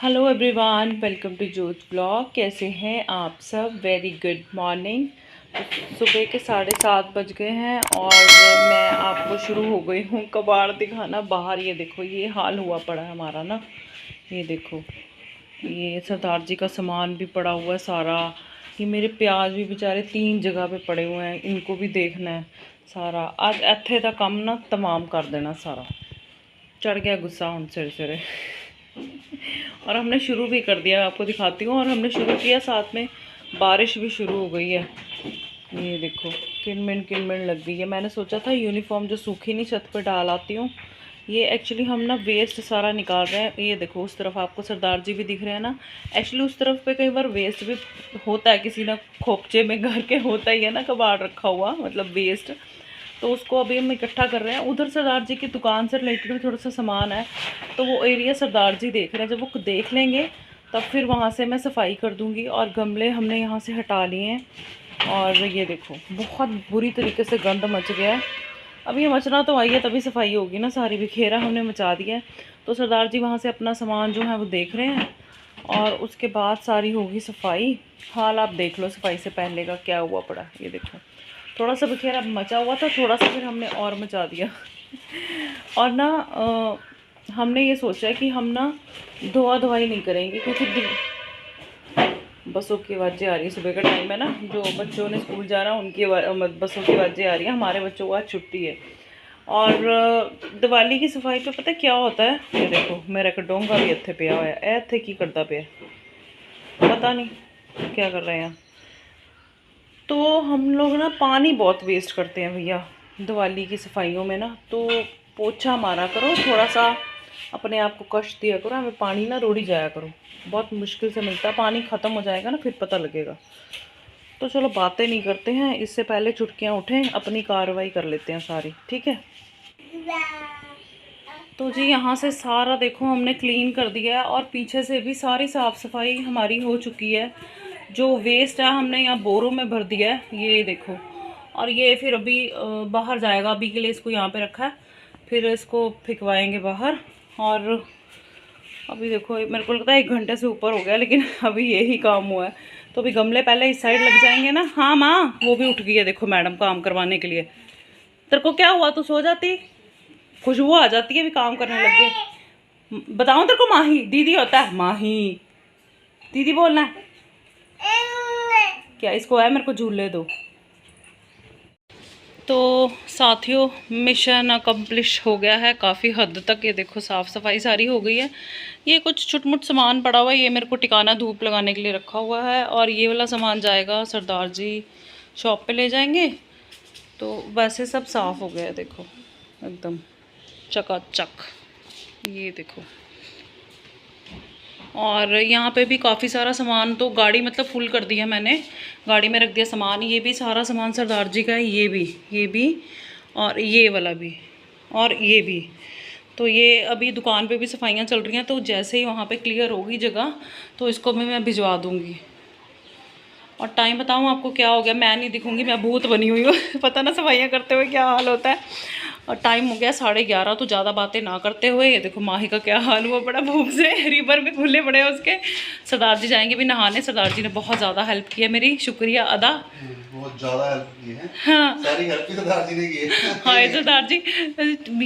Hello everyone, welcome to जोत blog. कैसे हैं आप सब? Very good morning. सुबह के 7:30 बज गए हैं और मैं आपको शुरू हो गई हूँ कबाड़ दिखाना बाहर। ये देखो, ये हाल हुआ पड़ा है हमारा ना। ये देखो, ये सरदार जी का सामान भी पड़ा हुआ है सारा। ये मेरे प्याज भी बेचारे 3 जगह पे पड़े हुए हैं, इनको भी देखना है सारा। आज इत्थे दा काम ना तमाम कर देना सारा। चढ़ गया गुस्सा हूँ सिरे सिरे। और हमने शुरू भी कर दिया, आपको दिखाती हूँ। और हमने शुरू किया, साथ में बारिश भी शुरू हो गई है। ये देखो, किनमिन लग गई है। मैंने सोचा था यूनिफॉर्म जो सूखी नहीं छत पर डाल आती हूँ। ये एक्चुअली हम ना वेस्ट सारा निकाल रहे हैं। ये देखो, उस तरफ आपको सरदार जी भी दिख रहे हैं ना। एक्चुअली उस तरफ पे कई बार वेस्ट भी होता है, किसी ना खोपचे में घर के होता ही है ना कबाड़ रखा हुआ, मतलब वेस्ट। तो उसको अभी हम इकट्ठा कर रहे हैं। उधर सरदार जी की दुकान से रिलेटेड भी थोड़ा सा सामान है, तो वो एरिया सरदार जी देख रहे हैं। जब वो देख लेंगे तब फिर वहाँ से मैं सफाई कर दूँगी। और गमले हमने यहाँ से हटा लिए हैं। और ये देखो, बहुत बुरी तरीके से गंद मच गया है। अभी ये मचना तो आई है, तभी सफाई होगी ना सारी। बिखेरा हमने मचा दिया है। तो सरदार जी वहाँ से अपना सामान जो है वो देख रहे हैं और उसके बाद सारी होगी सफाई। हाल आप देख लो सफाई से पहले का क्या हुआ पड़ा। ये देखो, थोड़ा सा बिखेरा मचा हुआ था, थोड़ा सा फिर हमने और मचा दिया। और ना हमने ये सोचा है कि हम ना धोआ धोआई नहीं करेंगे, क्योंकि बसों की आवाज़ें आ रही है। सुबह का टाइम है ना, जो बच्चों ने स्कूल जाना उनकी बसों की आवाज़ें आ रही है। हमारे बच्चों को आज छुट्टी है। और दिवाली की सफाई पे पता क्या होता है? ये देखो, मेरा एक डोंगा भी इत्थे पिया हुआ है। इत्थे की करता पिया, पता नहीं क्या कर रहे हैं। तो हम लोग ना पानी बहुत वेस्ट करते हैं भैया दिवाली की सफाइयों में ना। तो पोछा मारा करो, थोड़ा सा अपने आप को कष्ट दिया करो। हमें पानी ना रोड़ी जाया करो, बहुत मुश्किल से मिलता है पानी। ख़त्म हो जाएगा ना फिर पता लगेगा। तो चलो बातें नहीं करते हैं, इससे पहले चुटकियाँ उठें, अपनी कार्रवाई कर लेते हैं सारी, ठीक है। तो जी यहाँ से सारा देखो हमने क्लीन कर दिया है और पीछे से भी सारी साफ़ सफाई हमारी हो चुकी है। जो वेस्ट है हमने यहाँ बोरों में भर दिया है, ये देखो। और ये फिर अभी बाहर जाएगा। अभी के लिए इसको यहाँ पे रखा है, फिर इसको फेंकवाएंगे बाहर। और अभी देखो, मेरे को लगता है 1 घंटे से ऊपर हो गया, लेकिन अभी यही काम हुआ है। तो अभी गमले पहले इस साइड लग जाएंगे ना। हाँ माँ, वो भी उठ गई है देखो मैडम काम करवाने के लिए। तेरे को क्या हुआ, तू सो जाती? खुशबू आ जाती है, भी काम करने लग गए। बताऊं तेरे को, माही दीदी होता है। माही दीदी बोलना है क्या? इसको है, मेरे को झूले दो। तो साथियों, मिशन अकम्प्लिश हो गया है काफ़ी हद तक। ये देखो, साफ़ सफाई सारी हो गई है। ये कुछ छुटमुट सामान पड़ा हुआ है, ये मेरे को टिकाना धूप लगाने के लिए रखा हुआ है। और ये वाला सामान जाएगा सरदार जी शॉप पे ले जाएंगे। तो वैसे सब साफ़ हो गया है, देखो एकदम चकाचक। ये देखो, और यहाँ पे भी काफ़ी सारा सामान, तो गाड़ी मतलब फुल कर दिया मैंने, गाड़ी में रख दिया सामान। ये भी सारा सामान सरदार जी का है, ये भी और ये वाला भी और ये भी। तो ये अभी दुकान पे भी सफाइयाँ चल रही हैं, तो जैसे ही वहाँ पे क्लियर होगी जगह तो इसको भी मैं भिजवा दूँगी। और टाइम बताऊँ आपको क्या हो गया? मैं नहीं दिखूँगी, मैं भूत बनी हुई हूँ। पता ना सफाइयाँ करते हुए क्या हाल होता है। और टाइम हो गया 11:30। तो ज़्यादा बातें ना करते हुए, ये देखो माही का क्या हाल हुआ बड़ा भूख से। रिवर भी खुले पड़े हैं उसके। सरदार जी जाएंगे भी नहाने। सरदार जी ने बहुत ज़्यादा हेल्प की है मेरी, शुक्रिया अदा। बहुत ज़्यादा हेल्प की है। हाँ, सारी हेल्प सरदार जी ने की है। हाय सरदार जी।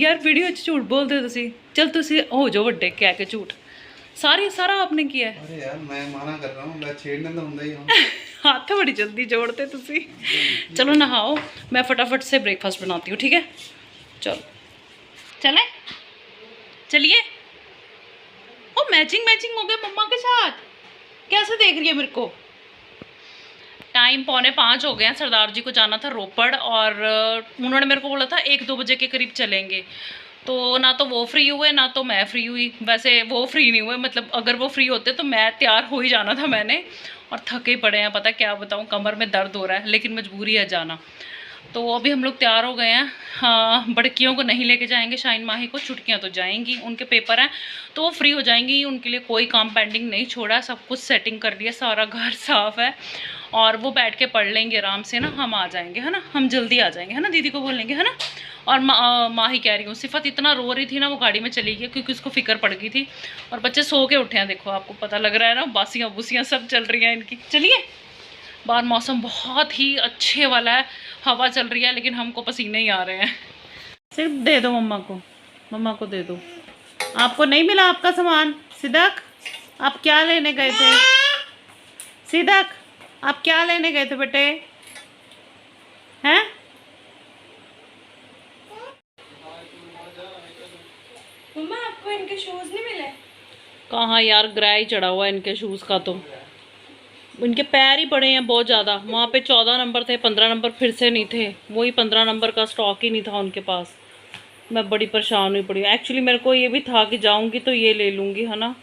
यार वीडियो झूठ बोलते हो तुसी। चल तुसी हो जो वड्डे कह के झूठ। सारा आपने किया है। अरे यार, मैं मना कर रहा हूँ, मैं छेड़ने तो ਹੁੰਦਾ ही हूँ। हाथ बड़ी जल्दी जोड़ते तुसी। चलो नहाओ, मैं फटाफट से ब्रेकफास्ट बनाती हूँ, ठीक है। चलो चलें, चलिए। ओ मैचिंग हो गया मम्मा के साथ। कैसे देख रही है मेरे को? टाइम 4:45 हो गए हैं। सरदार जी को जाना था रोपड़, और उन्होंने मेरे को बोला था 1-2 बजे के करीब चलेंगे। तो ना तो वो फ्री हुए ना तो मैं फ्री हुई। वैसे वो फ्री नहीं हुए, मतलब अगर वो फ्री होते तो मैं तैयार हो ही जाना था मैंने। और थके पड़े हैं, पता क्या बताऊँ, कमर में दर्द हो रहा है, लेकिन मजबूरी है जाना। तो अभी हम लोग तैयार हो गए हैं। हाँ, बड़कियों को नहीं लेके जाएंगे, शाइन माही को छुट्टियां तो जाएंगी, उनके पेपर हैं तो वो फ्री हो जाएंगी। उनके लिए कोई काम पेंडिंग नहीं छोड़ा, सब कुछ सेटिंग कर दिया, सारा घर साफ़ है। और वो बैठ के पढ़ लेंगे आराम से ना, हम आ जाएंगे, है ना, हम जल्दी आ जाएंगे, है ना, दीदी को बोल लेंगे, है ना। और माँ ही कह रही हूँ, सिफत इतना रो रही थी ना, वो गाड़ी में चली गई क्योंकि उसको फिक्र पड़ गई थी। और बच्चे सो के उठे हैं, देखो आपको पता लग रहा है ना, बासियाँ बुसियाँ सब चल रही हैं इनकी। चलिए, बाहर मौसम बहुत ही अच्छे वाला है, हवा चल रही है, लेकिन हमको पसीने ही आ रहे हैं। सिर्फ दे दो मम्मा को दे दो। आपको नहीं मिला आपका सामान? सिदक, आप क्या लेने गए थे? सिदक, आप क्या लेने गए थे बेटे? हैं? मम्मा आपको इनके शूज नहीं मिले? कहाँ यार, ग्राई चढ़ा हुआ है इनके शूज़ का, तो इनके पैर ही पड़े हैं बहुत ज़्यादा। वहाँ पे 14 नंबर थे, 15 नंबर फिर से नहीं थे, वही 15 नंबर का स्टॉक ही नहीं था उनके पास। मैं बड़ी परेशान हुई पड़ी। एक्चुअली मेरे को ये भी था कि जाऊँगी तो ये ले लूँगी, है ना,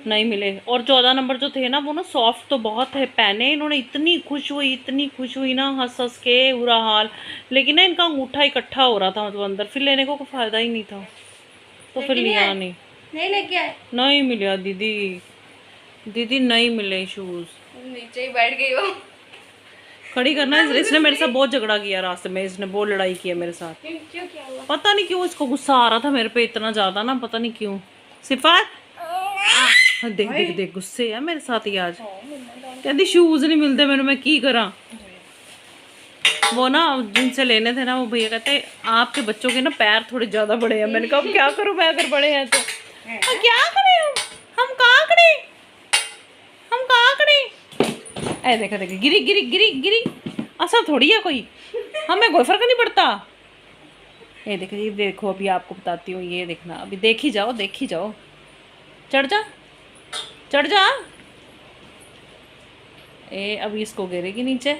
नहीं मिले। और 14 नंबर जो थे ना, वो ना सॉफ्ट तो बहुत है, पहने इन्होंने, इतनी खुश हुई ना, हंस हंस के बुरा हाल। लेकिन ना इनका अंगूठा इकट्ठा हो रहा था मतलब अंदर, फिर लेने को कोई फ़ायदा ही नहीं था, तो फिर लिया नहीं। नहीं लेके आए? नहीं मिला दीदी नहीं मिले शूज़। नीचे ही बैठ गई हो। खड़ी करना, इसने मेरे साथ बहुत झगड़ा किया रास्ते में, इसने बहुत लड़ाई की है मेरे साथ। क्यों क्या हुआ? पता नहीं क्यों इसको गुस्सा आ रहा था मेरे पे इतना ज़्यादा ना, पता नहीं क्यों। सिफात, देख देख देख, गुस्से है मेरे साथ ही आज। कहती शूज़ नहीं मिलते मैंने, मैं की करा। वो ना जिनसे लेने थे ना, वो भैया कहते आपके बच्चों के ना पैर थोड़े ज़्यादा बड़े हैं। मैंने कहा क्या करूँ मैं, अगर बड़े हैं तो क्या करें हम कहाँ खड़े। ऐ देखा गिरी असर थोड़ी है कोई, हमें कोई फर्क नहीं पड़ता। ये देखो अभी आपको बताती हूँ, ये देखना, अभी देखी जाओ। चढ़ जा। अभी इसको गिरेगी नीचे।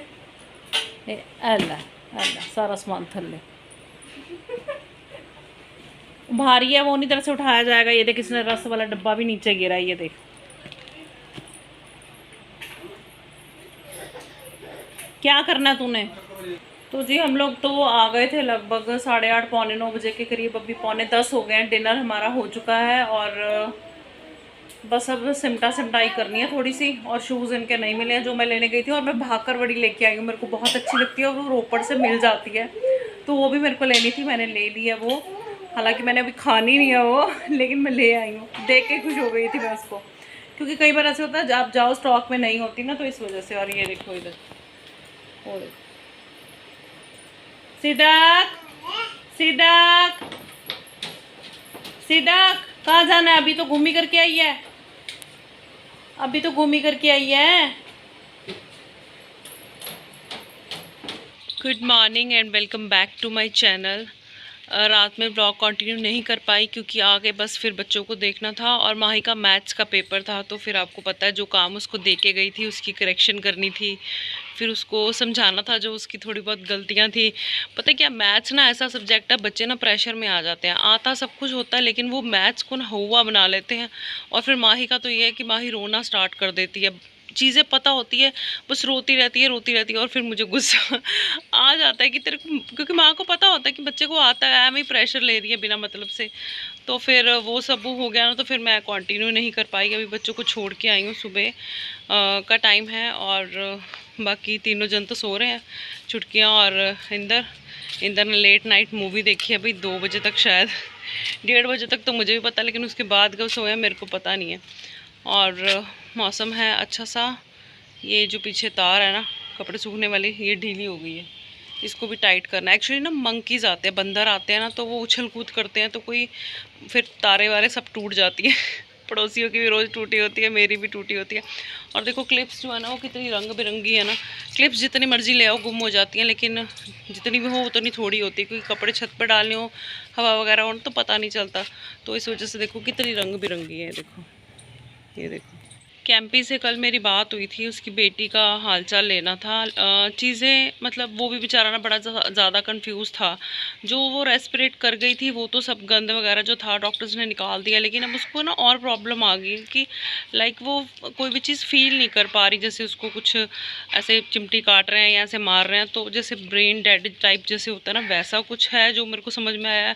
अल्लाह सारा सामान थल्ले भारी है, वो उन्हीं तरह से उठाया जाएगा। ये देख, इसने रस वाला डब्बा भी नीचे गिरा है, ये देख। क्या करना तूने? तो जी हम लोग तो आ गए थे लगभग 8:30 पौने 9 बजे के करीब। अभी 9:45 हो गए हैं, डिनर हमारा हो चुका है और बस अब सिमटाई करनी है थोड़ी सी। और शूज़ इनके नहीं मिले हैं जो मैं लेने गई थी, और मैं भाकर बड़ी लेके आई हूँ, मेरे को बहुत अच्छी लगती है, और वो रोपड़ से मिल जाती है, तो वो भी मेरे को लेनी थी, मैंने ले ली है वो। हालांकि मैंने अभी खानी नहीं है वो, लेकिन मैं ले आई हूँ, देख के खुश हो गई थी मैं उसको, क्योंकि कई बार ऐसे होता है आप जाओ स्टॉक में नहीं होती ना, तो इस वजह से। और ये देखो इधर, और सिदक कहाँ जाना है? अभी तो घूमी करके आई है। Good morning and welcome back to my channel. रात में ब्लॉग कंटिन्यू नहीं कर पाई क्योंकि आगे बस फिर बच्चों को देखना था, और माही का मैथ्स का पेपर था, तो फिर आपको पता है जो काम उसको दे के गई थी उसकी करेक्शन करनी थी, फिर उसको समझाना था जो उसकी थोड़ी बहुत गलतियां थी। पता है क्या, मैथ्स ना ऐसा सब्जेक्ट है, बच्चे ना प्रेशर में आ जाते हैं, आता सब कुछ होता है लेकिन वो मैथ्स को ना हुआ बना लेते हैं। और फिर माही का तो ये है कि माही रोना स्टार्ट कर देती है, चीज़ें पता होती है, बस रोती रहती है, और फिर मुझे गुस्सा आ जाता है कि तेरे को, क्योंकि माँ को पता होता है कि बच्चे को आता है, एम ही प्रेशर ले रही है बिना मतलब से। तो फिर वो सब हो गया ना, तो फिर मैं कंटिन्यू नहीं कर पाई। अभी बच्चों को छोड़ के आई हूँ, सुबह का टाइम है, और बाकी तीनों जन तो सो रहे हैं, छुटकियाँ और इंदर ने लेट नाइट मूवी देखी है भाई 2 बजे तक, शायद 1:30 बजे तक तो मुझे भी पता, लेकिन उसके बाद कब सोया मेरे को पता नहीं है। और मौसम है अच्छा सा। ये जो पीछे तार है ना कपड़े सूखने वाली, ये ढीली हो गई है, इसको भी टाइट करना है। एक्चुअली ना मंकीज़ आते हैं, बंदर आते हैं ना, तो वो उछल कूद करते हैं, तो कोई फिर तारे वारे सब टूट जाती है पड़ोसियों की भी रोज़ टूटी होती है, मेरी भी टूटी होती है। और देखो क्लिप्स जो है ना वो कितनी रंग बिरंगी है ना, क्लिप्स जितनी मर्जी ले आओ गुम हो जाती हैं, लेकिन जितनी भी हो उतनी थोड़ी होती है, क्योंकि कपड़े छत पर डालने हो, हवा वगैरह हो तो पता नहीं चलता, तो इस वजह से देखो कितनी रंग बिरंगी है। देखो ये देखो, कैंपी से कल मेरी बात हुई थी, उसकी बेटी का हालचाल लेना था। चीज़ें मतलब वो भी बेचारा ना बड़ा ज़्यादा कंफ्यूज था। जो वो रेस्पिरेट कर गई थी वो तो सब गंद वगैरह जो था डॉक्टर्स ने निकाल दिया, लेकिन अब उसको ना और प्रॉब्लम आ गई कि लाइक वो कोई भी चीज़ फील नहीं कर पा रही, जैसे उसको कुछ ऐसे चिमटी काट रहे हैं या ऐसे मार रहे हैं, तो जैसे ब्रेन डेड टाइप जैसे होता है ना, वैसा कुछ है जो मेरे को समझ में आया है।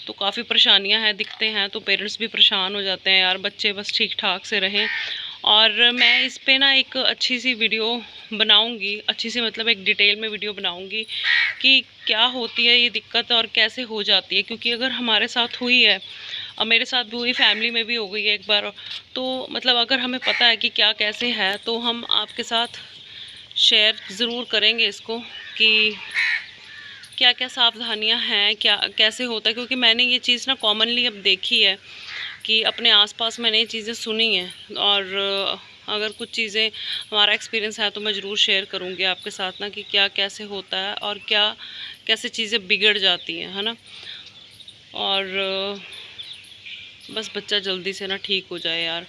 तो काफ़ी परेशानियाँ हैं, दिखते हैं तो पेरेंट्स भी परेशान हो जाते हैं यार, बच्चे बस ठीक ठाक से रहें। और मैं इस पे ना एक अच्छी सी वीडियो बनाऊंगी, अच्छी सी मतलब एक डिटेल में वीडियो बनाऊंगी कि क्या होती है ये दिक्कत और कैसे हो जाती है, क्योंकि अगर हमारे साथ हुई है और मेरे साथ भी हुई, फैमिली में भी हो गई है एक बार, तो मतलब अगर हमें पता है कि क्या कैसे है तो हम आपके साथ शेयर ज़रूर करेंगे इसको कि क्या क्या सावधानियां हैं, क्या कैसे होता है, क्योंकि मैंने ये चीज़ ना कॉमनली अब देखी है कि अपने आसपास मैंने ये चीज़ें सुनी हैं। और अगर कुछ चीज़ें हमारा एक्सपीरियंस है तो मैं ज़रूर शेयर करूँगी आपके साथ ना कि क्या कैसे होता है और क्या कैसे चीज़ें बिगड़ जाती हैं, है ना। और बस बच्चा जल्दी से ना ठीक हो जाए यार।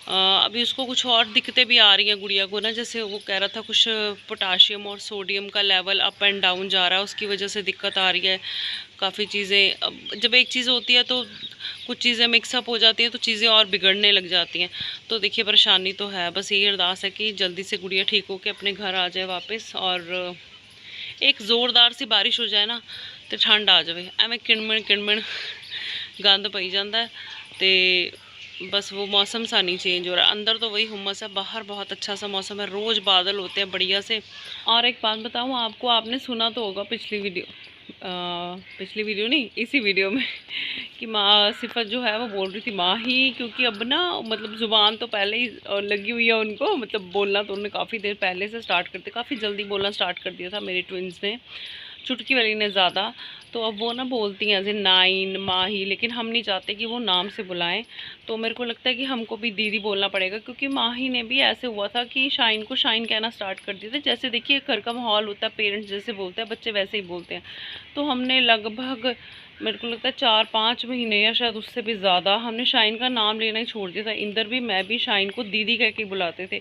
अभी उसको कुछ और दिक्कतें भी आ रही हैं गुड़िया को ना, जैसे वो कह रहा था कुछ पोटाशियम और सोडियम का लेवल अप एंड डाउन जा रहा है, उसकी वजह से दिक्कत आ रही है काफ़ी चीज़ें। अब जब एक चीज़ होती है तो कुछ चीज़ें मिक्सअप हो जाती हैं तो चीज़ें और बिगड़ने लग जाती हैं। तो देखिए परेशानी तो है, बस यही अरदास है कि जल्दी से गुड़िया ठीक होकर अपने घर आ जाए वापस, और एक ज़ोरदार सी बारिश हो जाए ना तो ठंड आ जाए। एवं किणमिण गंद पई जाता है, तो बस वो मौसम सा नहीं चेंज हो रहा। अंदर तो वही हुम्मस है, बाहर बहुत अच्छा सा मौसम है, रोज़ बादल होते हैं बढ़िया से। और एक बात बताऊँ आपको, आपने सुना तो होगा पिछली वीडियो नहीं, इसी वीडियो में कि माँ सिफत जो है वो बोल रही थी माँ ही, क्योंकि अब ना मतलब ज़ुबान तो पहले ही लगी हुई है उनको, मतलब बोलना तो उन्होंने काफ़ी देर पहले से स्टार्ट करते, काफ़ी जल्दी बोलना स्टार्ट कर दिया था मेरी ट्विंस ने, चुटकी वाली ने ज़्यादा। तो अब वो ना बोलती हैं एज ए नाइन माही, लेकिन हम नहीं चाहते कि वो नाम से बुलाएं। तो मेरे को लगता है कि हमको भी दीदी बोलना पड़ेगा, क्योंकि माही ने भी ऐसे हुआ था कि शाइन को शाइन कहना स्टार्ट कर दिया था। जैसे देखिए घर का माहौल होता है, पेरेंट्स जैसे बोलते हैं बच्चे वैसे ही बोलते हैं। तो हमने लगभग मेरे को लगता है 4-5 महीने या शायद उससे भी ज़्यादा हमने शाइन का नाम लेना ही छोड़ दिया था। इंदर भी मैं भी शाइन को दीदी कह के बुलाते थे।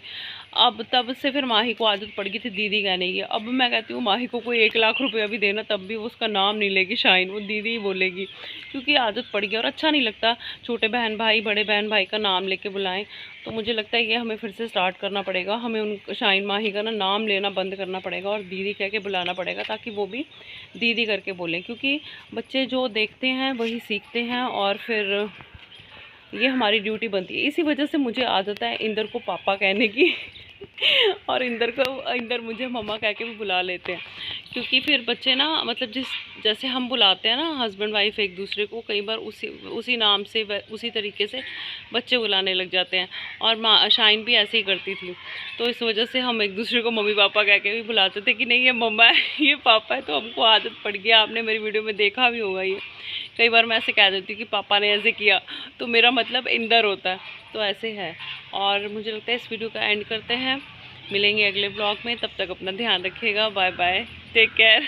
अब तब से फिर माही को आदत पड़ गई थी दीदी कहने की। अब मैं कहती हूँ माही को कोई 1 लाख रुपया भी देना तब भी वो उसका नाम नहीं लेगी शाइन, वो दीदी ही बोलेगी, क्योंकि आदत पड़ गई और अच्छा नहीं लगता छोटे बहन भाई बड़े बहन भाई का नाम लेके बुलाएं। तो मुझे लगता है ये हमें फिर से स्टार्ट करना पड़ेगा, हमें उन शाइन माही का ना नाम लेना बंद करना पड़ेगा और दीदी कह के बुलाना पड़ेगा, ताकि वो भी दीदी करके बोलें, क्योंकि बच्चे जो देखते हैं वही सीखते हैं और फिर ये हमारी ड्यूटी बनती है। इसी वजह से मुझे आदत है इंदर को पापा कहने की और इंदर मुझे मम्मा कह के भी बुला लेते हैं, क्योंकि फिर बच्चे ना मतलब जैसे हम बुलाते हैं ना हस्बैंड वाइफ एक दूसरे को, कई बार उसी नाम से उसी तरीके से बच्चे बुलाने लग जाते हैं। और माँ शाइन भी ऐसे ही करती थी, तो इस वजह से हम एक दूसरे को मम्मी पापा कह के भी बुलाते थे कि नहीं ये मम्मा है ये पापा है। तो हमको आदत पड़ गया, आपने मेरी वीडियो में देखा भी होगा ये, कई बार मैं ऐसे कह देती हूँ कि पापा ने ऐसे किया तो मेरा मतलब इंदर होता है, तो ऐसे है। और मुझे लगता है इस वीडियो का एंड करते हैं, मिलेंगे अगले ब्लॉग में, तब तक अपना ध्यान रखिएगा, बाय बाय, टेक केयर।